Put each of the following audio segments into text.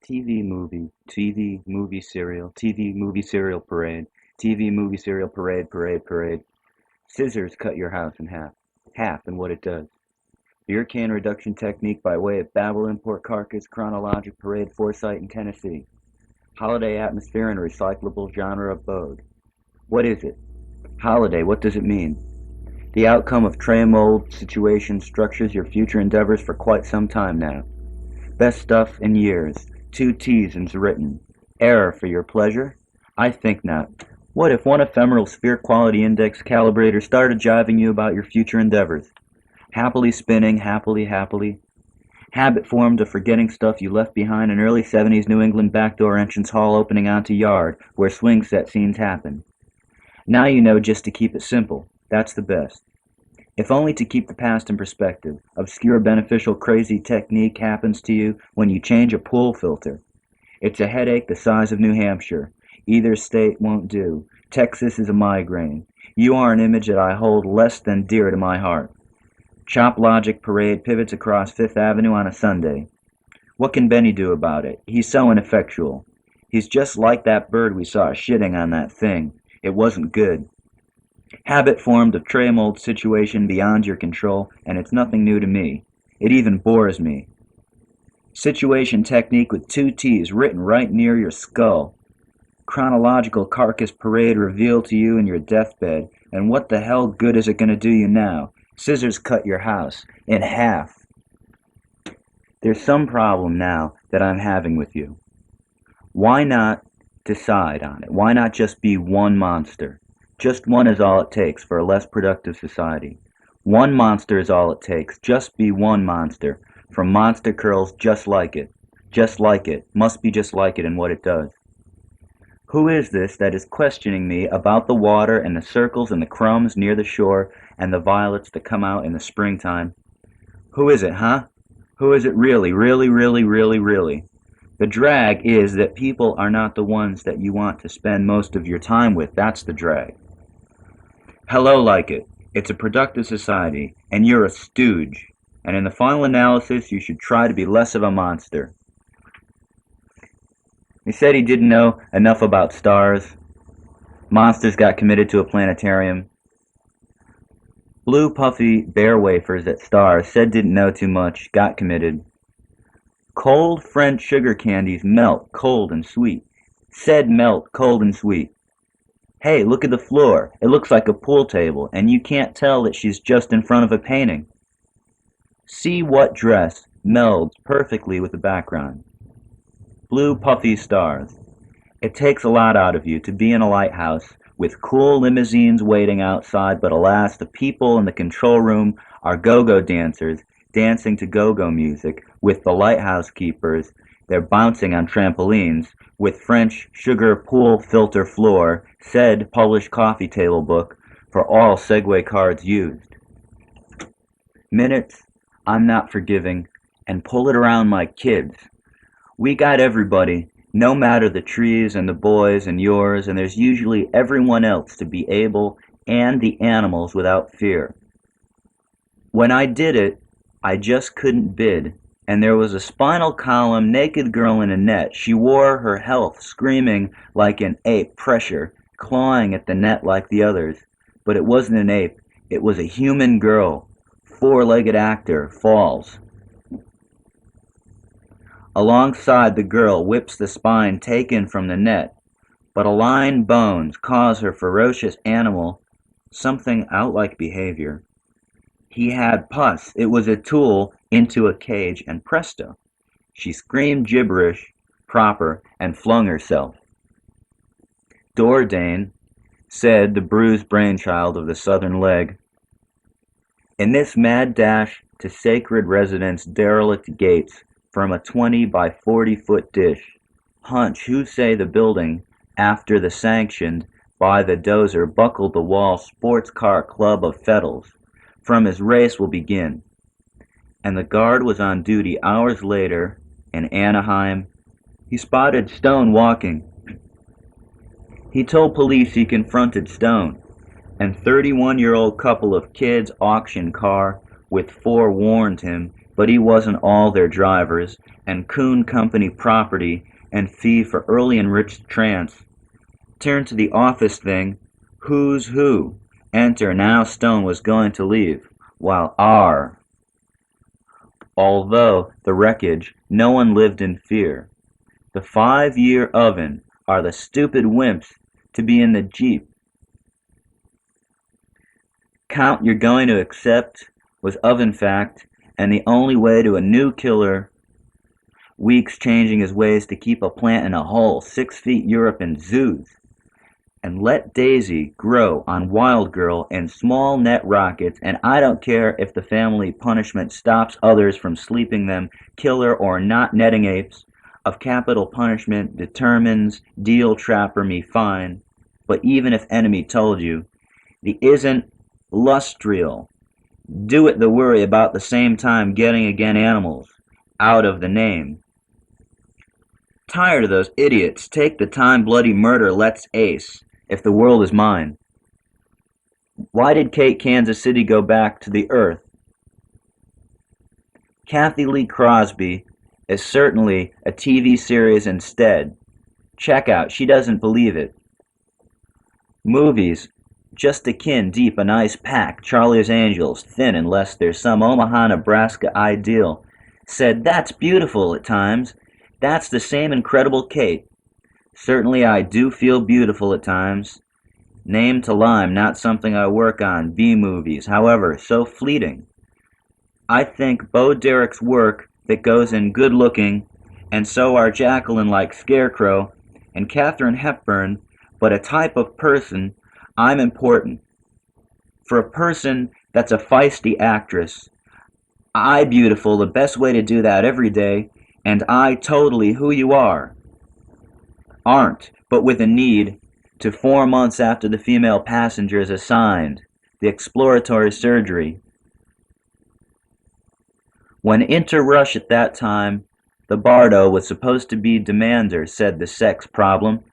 TV movie parade, TV movie serial parade. Scissors cut your house in half. Half in what it does. Beer can reduction technique by way of Babel import carcass chronologic parade foresight in Tennessee. Holiday atmosphere and recyclable genre abode. What is it? Holiday, what does it mean? The outcome of tray mold situation structures your future endeavors for quite some time now. Best stuff in years. 2 T's written. Error for your pleasure? I think not. What if one ephemeral sphere quality index calibrator started jiving you about your future endeavors? Happily spinning, happily. Habit formed of forgetting stuff you left behind in early 70s New England backdoor entrance hall opening onto yard where swing set scenes happen. Now you know just to keep it simple. That's the best. If only to keep the past in perspective. Obscure beneficial crazy technique happens to you when you change a pool filter. It's a headache the size of New Hampshire. Either state won't do. Texas is a migraine. You are an image that I hold less than dear to my heart. Chop Logic Parade pivots across Fifth Avenue on a Sunday. What can Benny do about it? He's so ineffectual. He's just like that bird we saw shitting on that thing. It wasn't good. Habit formed of tray mold situation beyond your control, and it's nothing new to me. It even bores me. Situation technique with 2 T's written right near your skull. Chronological carcass parade revealed to you in your deathbed, and what the hell good is it going to do you now? Scissors cut your house in half. There's some problem now that I'm having with you. Why not decide on it? Why not just be one monster? Just one is all it takes for a less productive society. One monster is all it takes. Just be one monster. From monster curls just like it. Just like it. Must be just like it in what it does. Who is this that is questioning me about the water and the circles and the crumbs near the shore and the violets that come out in the springtime? Who is it, huh? Who is it really? The drag is that people are not the ones that you want to spend most of your time with. That's the drag. Hello, like it. It's a productive society, and you're a stooge. And in the final analysis, you should try to be less of a monster. He said he didn't know enough about stars. Monsters got committed to a planetarium. Blue puffy bear wafers at stars, said didn't know too much, got committed. Cold French sugar candies melt cold and sweet. Said melt cold and sweet. Hey, look at the floor. It looks like a pool table, and you can't tell that she's just in front of a painting. See what dress melds perfectly with the background. Blue puffy stars. It takes a lot out of you to be in a lighthouse with cool limousines waiting outside, but alas, the people in the control room are go-go dancers dancing to go-go music with the lighthouse keepers. They're bouncing on trampolines with French sugar pool filter floor, said published coffee table book for all Segway cards used. Minutes, I'm not forgiving, and pull it around my kids. We got everybody, no matter the trees and the boys and yours, and there's usually everyone else to be able and the animals without fear. When I did it, I just couldn't bid, and there was a spinal column naked girl in a net. She wore her health, screaming like an ape, pressure, clawing at the net like the others. But it wasn't an ape, it was a human girl. Four-legged actor, falls. Alongside the girl whips the spine taken from the net, but aligned bones cause her ferocious animal something out-like behavior. He had pus. It was a tool into a cage, and presto, she screamed gibberish proper and flung herself. Dordain, said the bruised brainchild of the southern leg, in this mad dash to sacred residence derelict gates from a 20 by 40-foot dish, hunch who say the building after the sanctioned by the dozer buckled the wall sports car club of Fettles. From his race will begin. And the guard was on duty hours later in Anaheim. He spotted Stone walking. He told police he confronted Stone, and 31-year-old couple of kids auction car with four warned him, but he wasn't all their drivers, and Coon Company property and fee for early enriched trance. Turn to the office thing. Who's who? Enter now Stone was going to leave, while although the wreckage, no one lived in fear. The 5-year oven are the stupid wimps to be in the Jeep. Count you're going to accept was oven fact, and the only way to a new killer. Weeks changing his ways to keep a plant in a hole 6 feet Europe and zoos. And let Daisy grow on Wild Girl and small net rockets, and I don't care if the family punishment stops others from sleeping them, killer or not netting apes, of capital punishment determines deal trapper me fine, but even if enemy told you, the isn't lustrial, do it the worry about the same time getting again animals, out of the name. Tired of those idiots, take the time bloody murder, let's ace. If the world is mine. Why did Kate Kansas City go back to the earth? Kathy Lee Crosby is certainly a TV series instead. Check out, she doesn't believe it. Movies, just akin deep a nice pack, Charlie's Angels, thin unless there's some Omaha, Nebraska ideal. Said, that's beautiful at times. That's the same incredible Kate. Certainly I do feel beautiful at times. Name to lime, not something I work on. B-movies, however, so fleeting. I think Bo Derek's work that goes in good looking, and so are Jacqueline like Scarecrow, and Katharine Hepburn, but a type of person, I'm important. For a person that's a feisty actress, I beautiful, the best way to do that every day, and I totally who you are. Aren't, but with a need, to 4 months after the female passenger is assigned, the exploratory surgery. When interrush at that time, the Bardo was supposed to be demander, said the sex problem,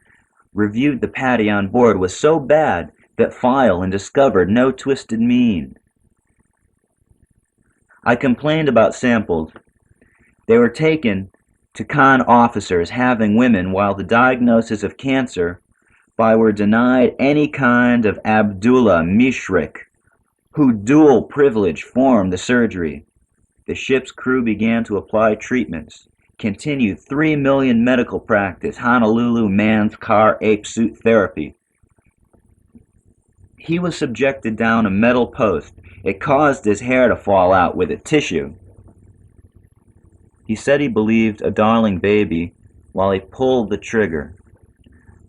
reviewed the patty on board was so bad that file and discovered no twisted mean. I complained about samples. They were taken to con officers having women while the diagnosis of cancer by were denied any kind of Abdullah Mishrik, who dual privilege formed the surgery. The ship's crew began to apply treatments. Continued 3 million medical practice, Honolulu man's car ape suit therapy. He was subjected down a metal post. It caused his hair to fall out with a tissue. He said he believed a darling baby while he pulled the trigger.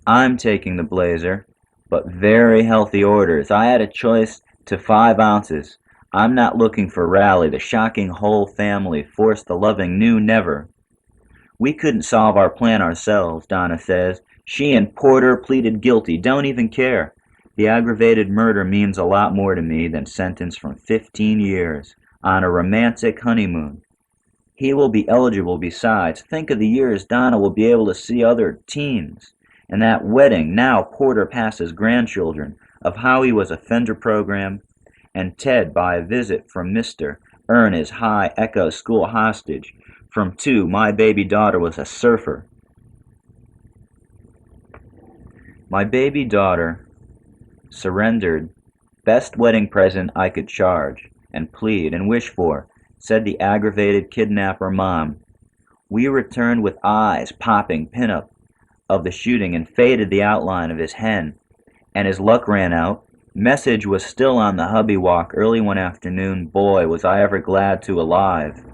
I'm taking the blazer, but very healthy orders. I had a choice to 5 ounces. I'm not looking for rally. The shocking whole family forced the loving new never. We couldn't solve our plan ourselves, Donna says. She and Porter pleaded guilty, don't even care. The aggravated murder means a lot more to me than sentence from 15 years on a romantic honeymoon. He will be eligible besides. Think of the years Donna will be able to see other teens. And that wedding, now Porter passes grandchildren, of how he was a Fender program, and Ted by a visit from Mr. Earn his high echo school hostage. From 2, my baby daughter was a surfer. My baby daughter surrendered best wedding present I could charge, and plead and wish for, said the aggravated kidnapper mom. We returned with eyes popping pinup of the shooting and faded the outline of his hen, and his luck ran out. Message was still on the hubby walk early one afternoon. Boy, was I ever glad to alive.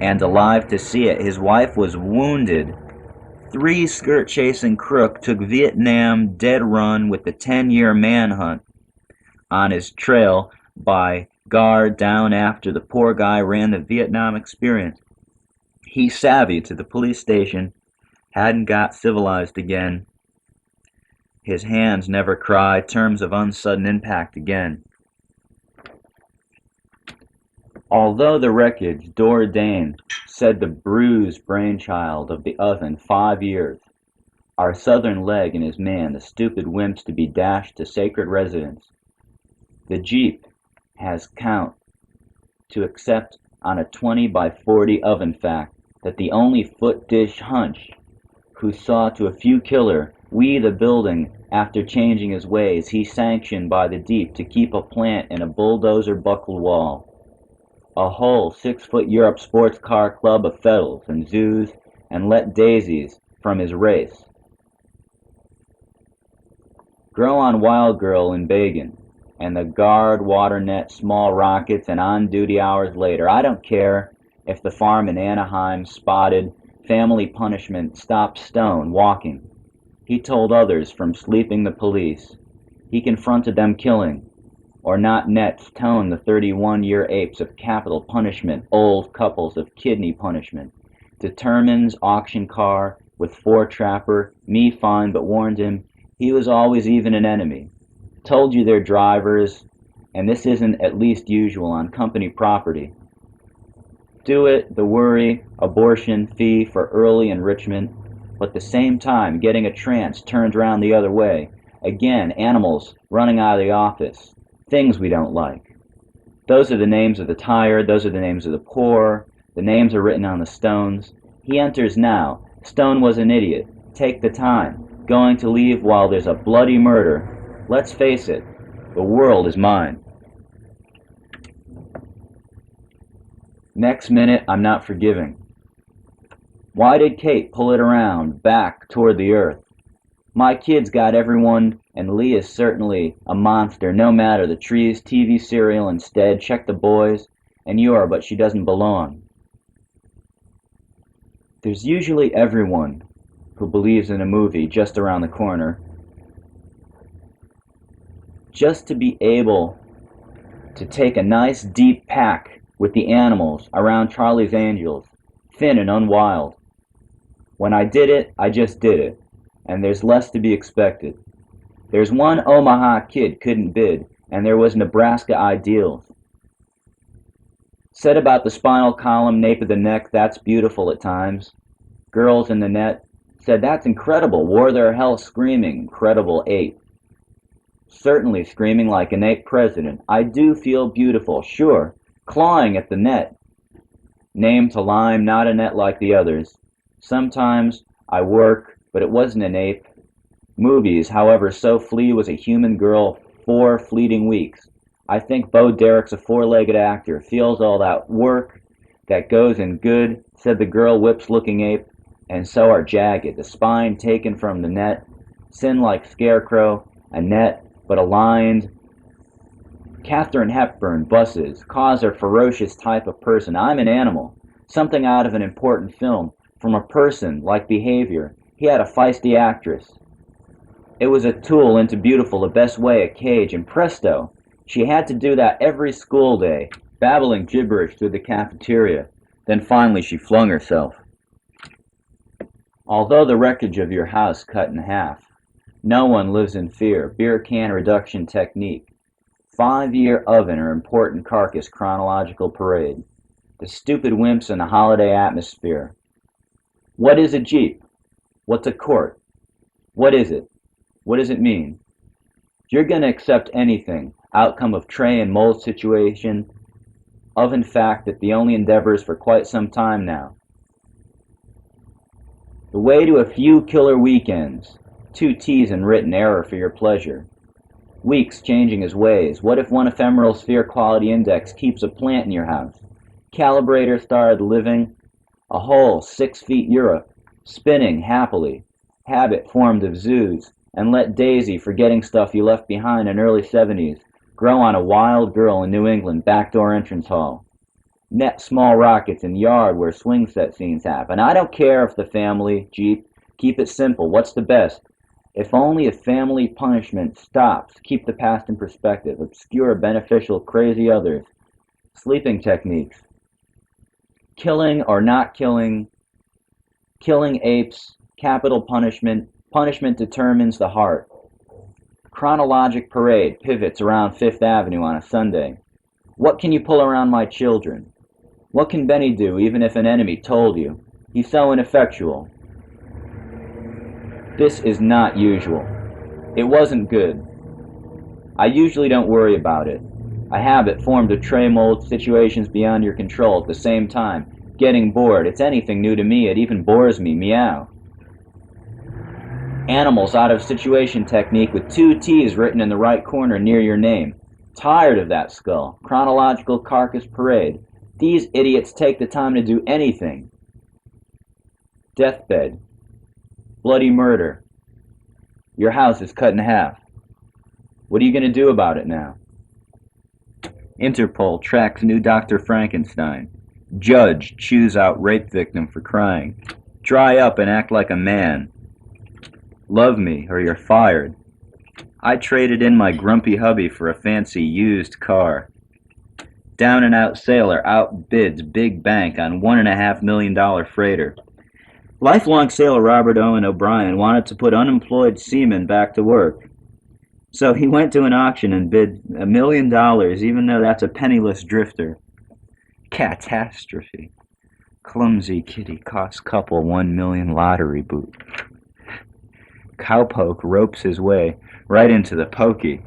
And alive to see it. His wife was wounded. 3 skirt-chasing crook took Vietnam dead run with the 10-year manhunt on his trail by guard down after the poor guy ran the Vietnam experience. He savvy to the police station, hadn't got civilized again. His hands never cry, terms of unsudden impact again. Although the wreckage, Dordain, said the bruised brainchild of the oven 5 years, our southern leg and his man, the stupid wimps to be dashed to sacred residence. The Jeep has count to accept on a 20 by 40 oven fact that the only foot dish hunch who saw to a few killer we the building after changing his ways he sanctioned by the deep to keep a plant in a bulldozer buckled wall. A whole 6-foot Europe sports car club of feddles and zoos and let daisies from his race. Grow on Wild Girl in Bagan, and the guard water net small rockets and on-duty hours later. I don't care if the farm in Anaheim spotted family punishment stopped Stone walking. He told others from sleeping the police. He confronted them killing, or not nets tone the 31-year apes of capital punishment, old couples of kidney punishment. Determines auction car with 4-trapper, me fine, but warned him he was always even an enemy. Told you they're drivers, and this isn't at least usual on company property. Do it, the worry, abortion, fee for early enrichment, but at the same time getting a trance turned around the other way. Again, animals running out of the office, things we don't like. Those are the names of the tired, those are the names of the poor, the names are written on the stones. He enters now. Stone was an idiot. Take the time. Going to leave while there's a bloody murder. Let's face it, the world is mine. Next minute, I'm not forgiving. Why did Kate pull it around, back toward the earth? My kid's got everyone, and Lee is certainly a monster, no matter the trees, TV serial instead, check the boys, and you are, but she doesn't belong. There's usually everyone who believes in a movie just around the corner. Just to be able to take a nice deep pack with the animals around Charlie's Angels, thin and unwild. When I did it, I just did it, and there's less to be expected. There's one Omaha kid couldn't bid, and there was Nebraska ideals. Said about the spinal column, nape of the neck, that's beautiful at times. Girls in the net said that's incredible, wore their hell screaming, incredible ape. Certainly screaming like an ape president. I do feel beautiful, sure, clawing at the net. Name to lime, not a net like the others. Sometimes I work, but it wasn't an ape. Movies, however, so Flea was a human girl 4 fleeting weeks. I think Bo Derek's a 4-legged actor, feels all that work that goes in good, said the girl whips-looking ape, and so are jagged, the spine taken from the net, sin like scarecrow, a net, but aligned. Katharine Hepburn, buses, cause a ferocious type of person. I'm an animal, something out of an important film, from a person, like behavior. He had a feisty actress. It was a tool into beautiful, the best way, a cage, and presto, she had to do that every school day, babbling gibberish through the cafeteria. Then finally she flung herself. Although the wreckage of your house cut in half, no one lives in fear. Beer can reduction technique. 5-year oven or important carcass chronological parade. The stupid wimps in the holiday atmosphere. What is a Jeep? What's a court? What is it? What does it mean? You're going to accept anything, outcome of tray and mold situation, of in fact that the only endeavors for quite some time now. The way to a few killer weekends, 2 T's in written error for your pleasure. Weeks changing his ways. What if one ephemeral sphere quality index keeps a plant in your house? Calibrator started living, a whole 6 feet Europe, spinning happily, habit formed of zoos, and let Daisy, forgetting stuff you left behind in early 70s, grow on a wild girl in New England backdoor entrance hall. Net small rockets in yard where swing set scenes happen. I don't care if the family, Jeep, keep it simple. What's the best? If only a family punishment stops, keep the past in perspective, obscure, beneficial, crazy others. Sleeping techniques. Killing or not killing, killing apes, capital punishment, punishment determines the heart. Chronologic parade pivots around 5th Avenue on a Sunday. What can you pull around my children? What can Benny do even if an enemy told you? He's so ineffectual. This is not usual. It wasn't good. I usually don't worry about it. A habit formed of tray mold situations beyond your control at the same time. Getting bored. It's anything new to me. It even bores me. Meow. Animals out of situation technique with two T's written in the right corner near your name. Tired of that skull. Chronological carcass parade. These idiots take the time to do anything. Deathbed. Bloody murder. Your house is cut in half. What are you going to do about it now? Interpol tracks new Dr. Frankenstein. Judge chews out rape victim for crying. Dry up and act like a man. Love me or you're fired. I traded in my grumpy hubby for a fancy used car. Down and out sailor outbids big bank on $1.5 million freighter. Lifelong sailor Robert Owen O'Brien wanted to put unemployed seamen back to work. So he went to an auction and bid $1 million, even though that's a penniless drifter. Catastrophe. Clumsy kitty costs couple $1 million lottery boot. Cowpoke ropes his way right into the pokey.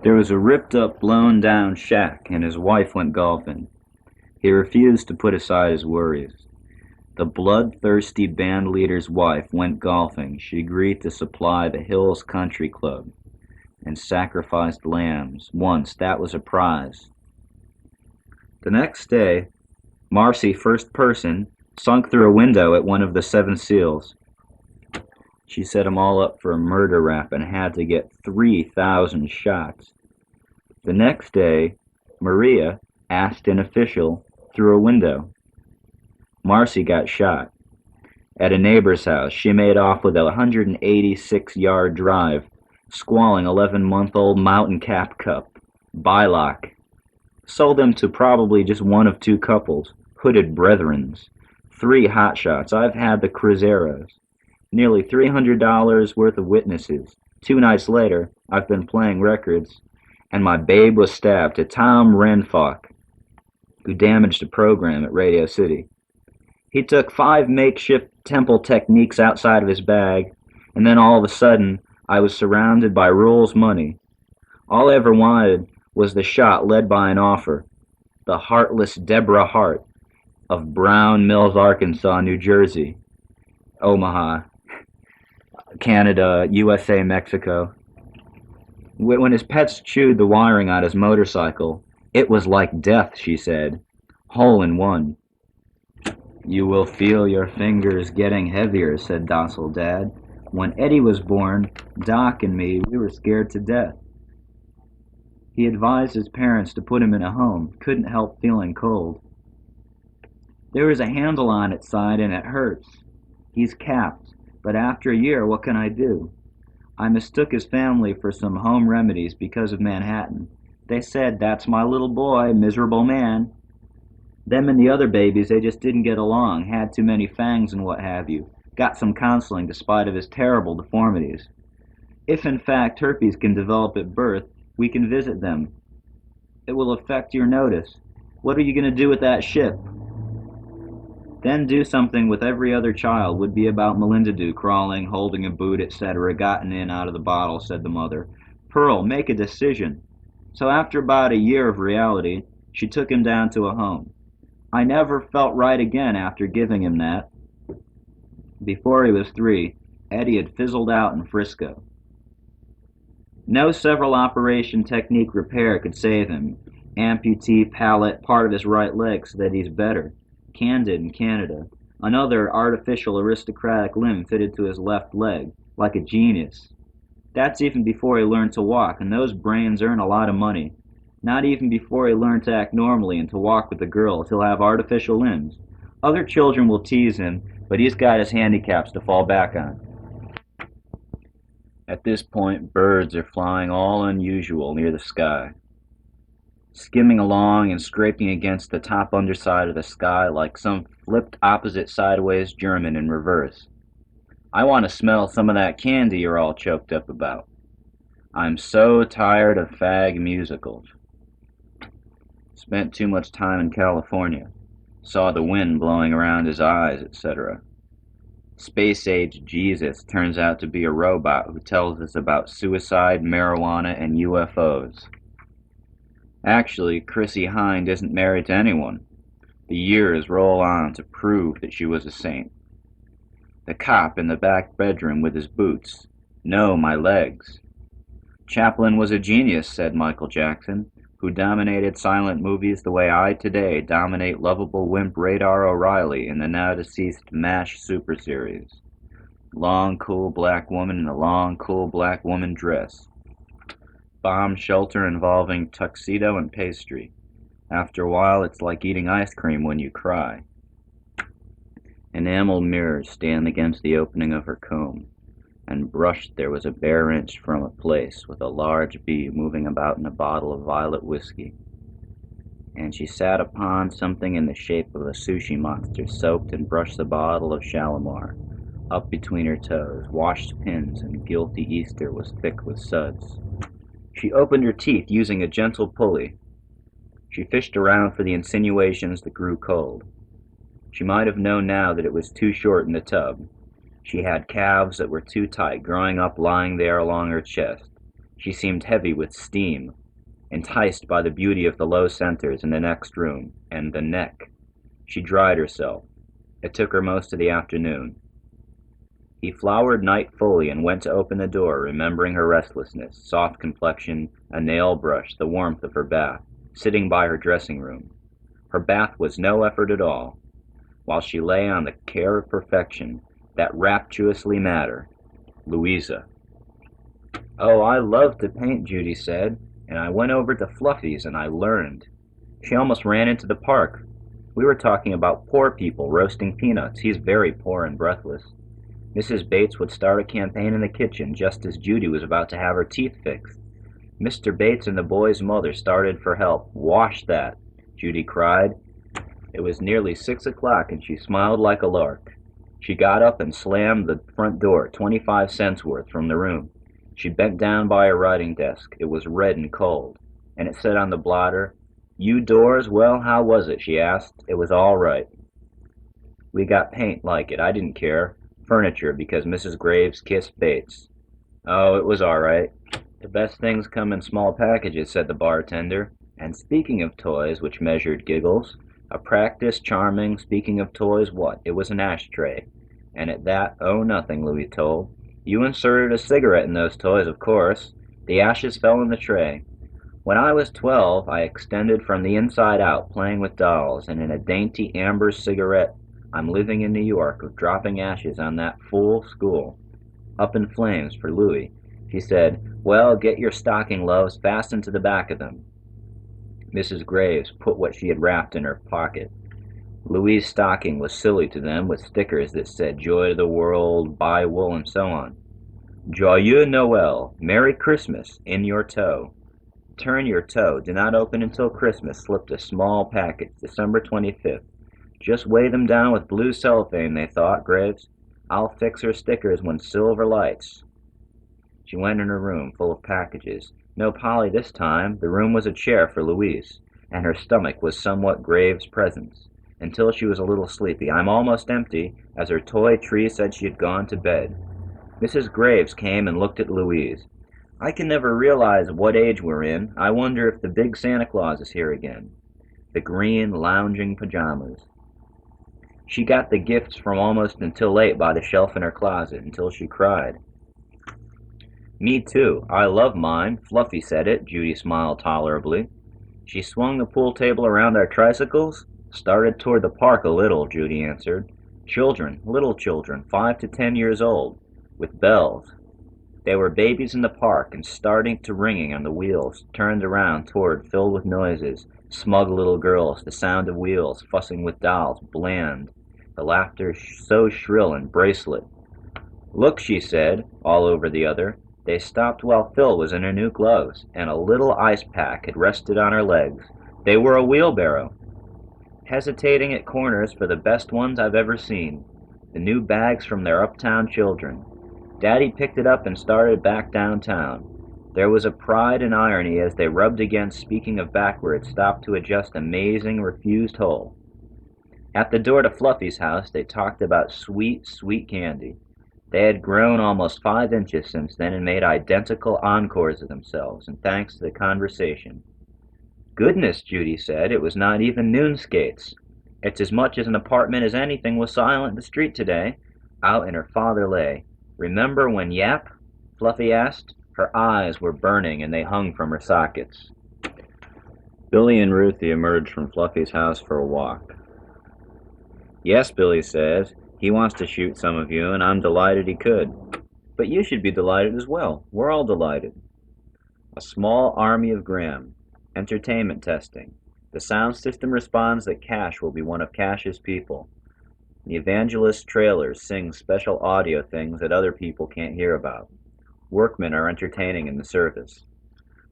There was a ripped-up, blown-down shack, and his wife went golfing. He refused to put aside his worries. The bloodthirsty band leader's wife went golfing. She agreed to supply the Hills Country Club and sacrificed lambs. Once, that was a prize. The next day, Marcy, first person, sunk through a window at one of the Seven Seals. She set them all up for a murder rap and had to get 3,000 shots. The next day, Maria asked an official through a window. Marcy got shot. At a neighbor's house, she made off with a 186-yard drive, squalling 11-month-old mountain cap cup, Bylock. Sold them to probably just one of two couples, hooded brethrens. 3 hotshots. I've had the cruzeros. Nearly $300 worth of witnesses. 2 nights later, I've been playing records, and my babe was stabbed to Tom Renfock, who damaged a program at Radio City. He took 5 makeshift temple techniques outside of his bag, and then all of a sudden, I was surrounded by rules money. All I ever wanted was the shot led by an offer, the heartless Deborah Hart of Brown Mills, Arkansas, New Jersey, Omaha, Canada, USA, Mexico. When his pets chewed the wiring on his motorcycle, it was like death, she said. Hole in one. You will feel your fingers getting heavier, said docile Dad. When Eddie was born, Doc and me, we were scared to death. He advised his parents to put him in a home, couldn't help feeling cold. There is a handle on its side and it hurts. He's capped, but after a year, what can I do? I mistook his family for some home remedies because of Manhattan. They said, that's my little boy, miserable man. Them and the other babies, they just didn't get along, had too many fangs and what have you. Got some counseling despite of his terrible deformities. If in fact herpes can develop at birth, we can visit them. It will affect your notice. What are you going to do with that ship? Then do something with every other child would be about Melinda do, crawling, holding a boot, etc., gotten in out of the bottle, said the mother. Pearl, make a decision. So after about a year of reality, she took him down to a home. I never felt right again after giving him that. Before he was 3, Eddie had fizzled out in Frisco. No several operation technique repair could save him. Amputee, palate, part of his right leg so that he's better. Candid in Canada. Another artificial aristocratic limb fitted to his left leg, like a genius. That's even before he learned to walk, and those brains earn a lot of money. Not even before he learned to act normally and to walk with the girls, he'll have artificial limbs. Other children will tease him, but he's got his handicaps to fall back on. At this point, birds are flying all unusual near the sky, skimming along and scraping against the top underside of the sky like some flipped opposite sideways German in reverse. I want to smell some of that candy you're all choked up about. I'm so tired of fag musicals. Spent too much time in California. Saw the wind blowing around his eyes, etc. Space-age Jesus turns out to be a robot who tells us about suicide, marijuana, and UFOs. Actually, Chrissy Hind isn't married to anyone. The years roll on to prove that she was a saint. The cop in the back bedroom with his boots. No, my legs. Chaplin was a genius, said Michael Jackson, who dominated silent movies the way I today dominate lovable wimp Radar O'Reilly in the now-deceased MASH Super Series. Long, cool black woman in a long, cool black woman dress. Bomb shelter involving tuxedo and pastry. After a while, it's like eating ice cream when you cry. Enamel mirrors stand against the opening of her comb, and brushed there was a bare inch from a place with a large bee moving about in a bottle of violet whiskey. And she sat upon something in the shape of a sushi monster, soaked and brushed the bottle of Shalimar up between her toes. Washed pins and guilty Easter was thick with suds. She opened her teeth using a gentle pulley. She fished around for the insinuations that grew cold. She might have known now that it was too short in the tub. She had calves that were too tight, growing up lying there along her chest. She seemed heavy with steam, enticed by the beauty of the low centers in the next room, and the neck. She dried herself. It took her most of the afternoon. He flowered night fully and went to open the door, remembering her restlessness, soft complexion, a nail brush, the warmth of her bath, sitting by her dressing room. Her bath was no effort at all. While she lay on the care of perfection, that rapturously matter, Louisa. "Oh, I love to paint," Judy said, "and I went over to Fluffy's and I learned." She almost ran into the park. We were talking about poor people roasting peanuts. He's very poor and breathless. Mrs. Bates would start a campaign in the kitchen just as Judy was about to have her teeth fixed. Mr. Bates and the boy's mother started for help. "Wash that," Judy cried. It was nearly 6 o'clock and she smiled like a lark. She got up and slammed the front door, 25 cents worth, from the room. She bent down by her writing desk. It was red and cold, and it said on the blotter, "You doors, well, how was it?" she asked. It was all right. We got paint like it. I didn't care. Furniture, because Mrs. Graves kissed Bates. Oh, it was all right. "The best things come in small packages," said the bartender. And speaking of toys, which measured giggles, a practice, charming, speaking of toys, what? It was an ashtray. And at that, oh, nothing, Louis told. "You inserted a cigarette in those toys, of course. The ashes fell in the tray. When I was 12, I extended from the inside out, playing with dolls, and in a dainty amber cigarette, I'm living in New York, of dropping ashes on that fool school. Up in flames for Louis." She said, "Well, get your stocking loaves fastened to the back of them." Mrs. Graves put what she had wrapped in her pocket. Louis's stocking was silly to them, with stickers that said "Joy to the World," "Buy Wool," and so on. "Joyeux Noël," "Merry Christmas," in your toe. Turn your toe. Do not open until Christmas. Slipped a small package, December 25th. Just weigh them down with blue cellophane, they thought, Graves. I'll fix her stickers when silver lights. She went in her room, full of packages. No Polly this time. The room was a chair for Louise, and her stomach was somewhat Graves' presence, until she was a little sleepy. "I'm almost empty," as her toy tree said she had gone to bed. Mrs. Graves came and looked at Louise. "I can never realize what age we're in. I wonder if the big Santa Claus is here again." The green, lounging pajamas. She got the gifts from almost until late by the shelf in her closet, until she cried. "Me too. I love mine." Fluffy said it. Judy smiled tolerably. She swung the pool table around our tricycles. "Started toward the park a little," Judy answered. "Children, little children, 5 to 10 years old, with bells. They were babies in the park, and starting to ringing on the wheels, turned around toward, filled with noises, smug little girls, the sound of wheels, fussing with dolls, bland, the laughter so shrill and bracelet. "Look," she said, all over the other. They stopped while Phil was in her new gloves, and a little ice pack had rested on her legs. They were a wheelbarrow. Hesitating at corners for the best ones I've ever seen. The new bags from their uptown children. Daddy picked it up and started back downtown. There was a pride and irony as they rubbed against, speaking of backward, stopped to adjust amazing refused hole. At the door to Fluffy's house, they talked about sweet, sweet candy. They had grown almost 5 inches since then and made identical encores of themselves, and thanks to the conversation. Goodness, Judy said, it was not even noon skates. It's as much as an apartment as anything was silent in the street today. Out and her father lay. Remember when Yap? Fluffy asked. Her eyes were burning and they hung from her sockets. Billy and Ruthie emerged from Fluffy's house for a walk. Yes, Billy says, he wants to shoot some of you and I'm delighted he could. But you should be delighted as well. We're all delighted. A small army of Graham. Entertainment testing. The sound system responds that Cash will be one of Cash's people. The evangelist trailers sing special audio things that other people can't hear about. Workmen are entertaining in the service.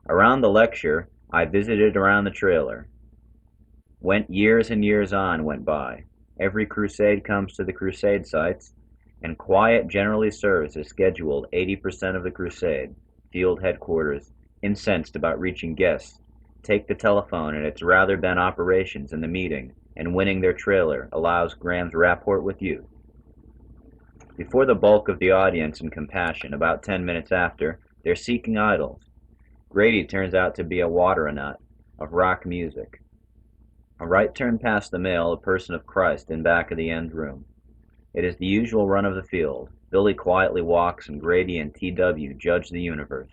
Around the lecture, I visited around the trailer. Years and years went by. Every crusade comes to the crusade sites, and quiet generally serves as scheduled 80% of the crusade. Field headquarters, incensed about reaching guests, take the telephone and its rather been operations in the meeting, and winning their trailer allows Graham's rapport with you. Before the bulk of the audience and compassion, about 10 minutes after, they're seeking idols. Grady turns out to be a water-a-nut of rock music. A right turn past the male, a person of Christ, in back of the end room. It is the usual run of the field. Billy quietly walks and Grady and T.W. judge the universe.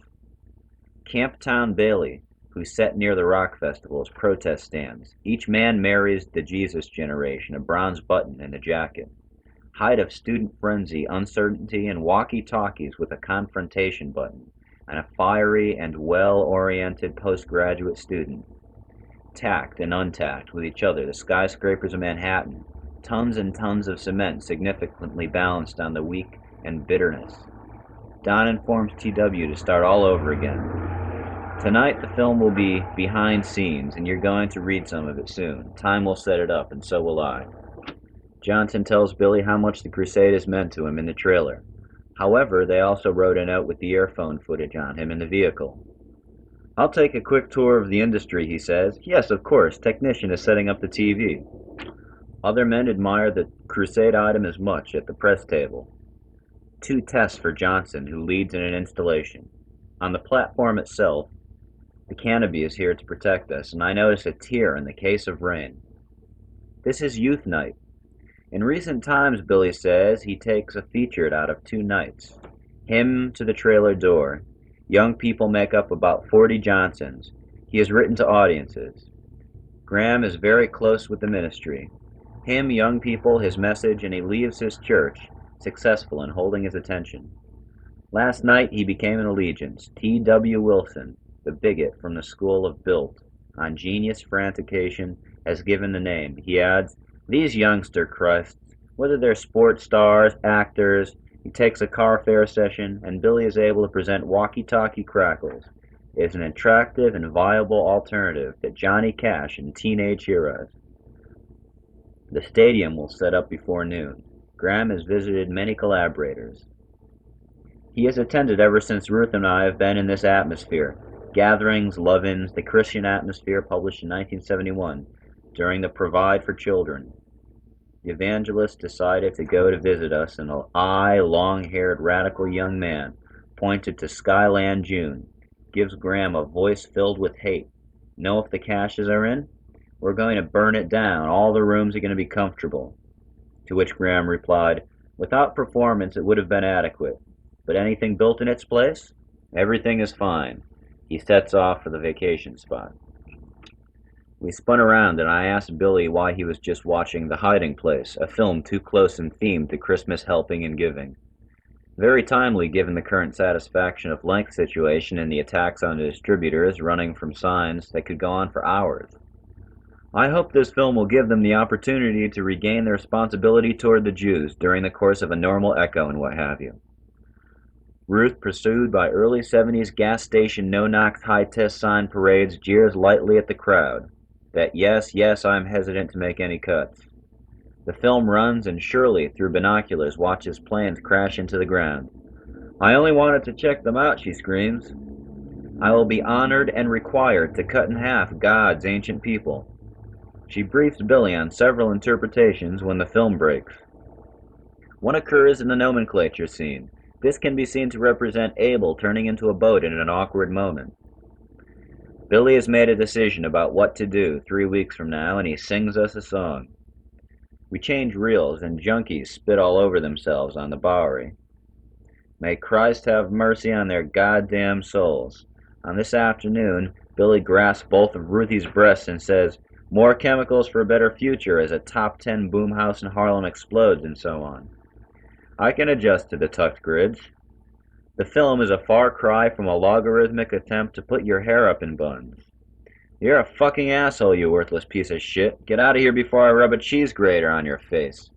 Camptown Bailey, who set near the rock festival's protest stands. Each man marries the Jesus generation, a bronze button and a jacket. Height of student frenzy, uncertainty, and walkie-talkies with a confrontation button, and a fiery and well-oriented postgraduate student. Tacked and untacked with each other, the skyscrapers of Manhattan, tons and tons of cement significantly balanced on the weak and bitterness. Don informs T.W. to start all over again. Tonight the film will be behind scenes, and you're going to read some of it soon. Time will set it up, and so will I. Johnson tells Billy how much the crusade has meant to him in the trailer. However, they also wrote a note with the earphone footage on him in the vehicle. I'll take a quick tour of the industry, he says. Yes, of course, technician is setting up the TV. Other men admire the crusade item as much at the press table. 2 tests for Johnson, who leads in an installation. On the platform itself, the canopy is here to protect us, and I notice a tear in the case of rain. This is youth night. In recent times, Billy says, he takes a featured out of 2 nights. Him to the trailer door. Young people make up about 40 Johnsons. He has written to audiences. Graham is very close with the ministry. Him, young people, his message, and he leaves his church, successful in holding his attention. Last night he became an allegiance. T.W. Wilson, the bigot from the school of Built, on genius frantication, has given the name. He adds, these youngster Christs, whether they're sports stars, actors, he takes a car fare session, and Billy is able to present walkie-talkie crackles. It is an attractive and viable alternative to Johnny Cash and Teenage Heroes. The stadium will set up before noon. Graham has visited many collaborators. He has attended ever since Ruth and I have been in this atmosphere. Gatherings, love-ins, the Christian Atmosphere, published in 1971, during the Provide for Children. The evangelist decided to go to visit us, and I, long-haired, radical young man, pointed to Skyland June, gives Graham a voice filled with hate. Know if the Cashes are in? We're going to burn it down. All the rooms are going to be comfortable. To which Graham replied, without performance it would have been adequate. But anything built in its place? Everything is fine. He sets off for the vacation spot. We spun around and I asked Billy why he was just watching The Hiding Place, a film too close in theme to Christmas helping and giving. Very timely given the current satisfaction of length situation and the attacks on the distributors running from signs that could go on for hours. I hope this film will give them the opportunity to regain their responsibility toward the Jews during the course of a normal echo and what have you. Ruth, pursued by early 70s gas station no-knock high-test sign parades, jeers lightly at the crowd. That yes, I'm hesitant to make any cuts. The film runs, and Shirley, through binoculars, watches planes crash into the ground. I only wanted to check them out, she screams. I will be honored and required to cut in half God's ancient people. She briefs Billy on several interpretations when the film breaks. One occurs in the nomenclature scene. This can be seen to represent Abel turning into a boat in an awkward moment. Billy has made a decision about what to do 3 weeks from now, and he sings us a song. We change reels, and junkies spit all over themselves on the Bowery. May Christ have mercy on their goddamn souls. On this afternoon, Billy grasps both of Ruthie's breasts and says, "More chemicals for a better future," as a top 10 boom house in Harlem explodes, and so on. I can adjust to the tucked grids. The film is a far cry from a logarithmic attempt to put your hair up in buns. You're a fucking asshole, you worthless piece of shit. Get out of here before I rub a cheese grater on your face.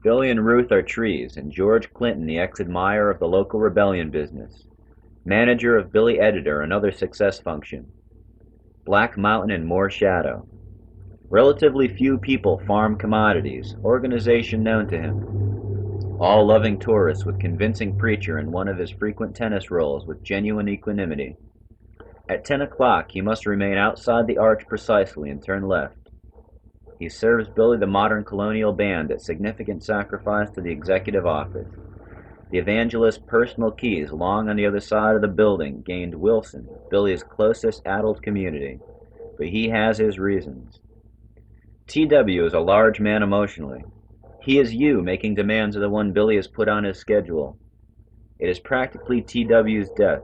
Billy and Ruth are trees, and George Clinton the ex-admirer of the local rebellion business. Manager of Billy Editor, another success function. Black Mountain and more shadow. Relatively few people farm commodities, organization known to him. All loving tourists with convincing preacher in one of his frequent tennis rolls with genuine equanimity. At 10 o'clock he must remain outside the arch precisely and turn left. He serves Billy the modern colonial band at significant sacrifice to the executive office. The evangelist's personal keys, long on the other side of the building, gained Wilson, Billy's closest adult community, but he has his reasons. T.W. is a large man emotionally. He is you making demands of the one Billy has put on his schedule. It is practically T.W.'s death.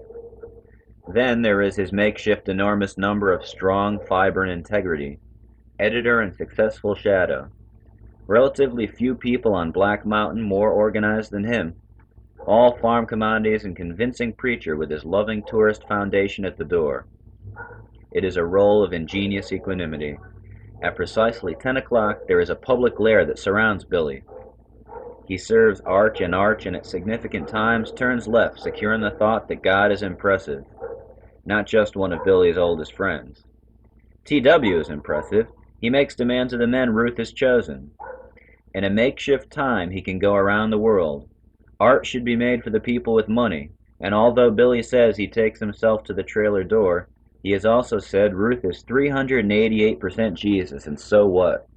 Then there is his makeshift enormous number of strong fiber and integrity, editor and successful shadow. Relatively few people on Black Mountain more organized than him. All farm commodities and convincing preacher with his loving tourist foundation at the door. It is a role of ingenious equanimity. At precisely 10 o'clock there is a public glare that surrounds Billy. He serves arch and at significant times turns left, secure in the thought that God is impressive, not just one of Billy's oldest friends. T.W. is impressive. He makes demands of the men Ruth has chosen. In a makeshift time he can go around the world. Art should be made for the people with money, and although Billy says he takes himself to the trailer door, he has also said Ruth is 388% Jesus, and so what?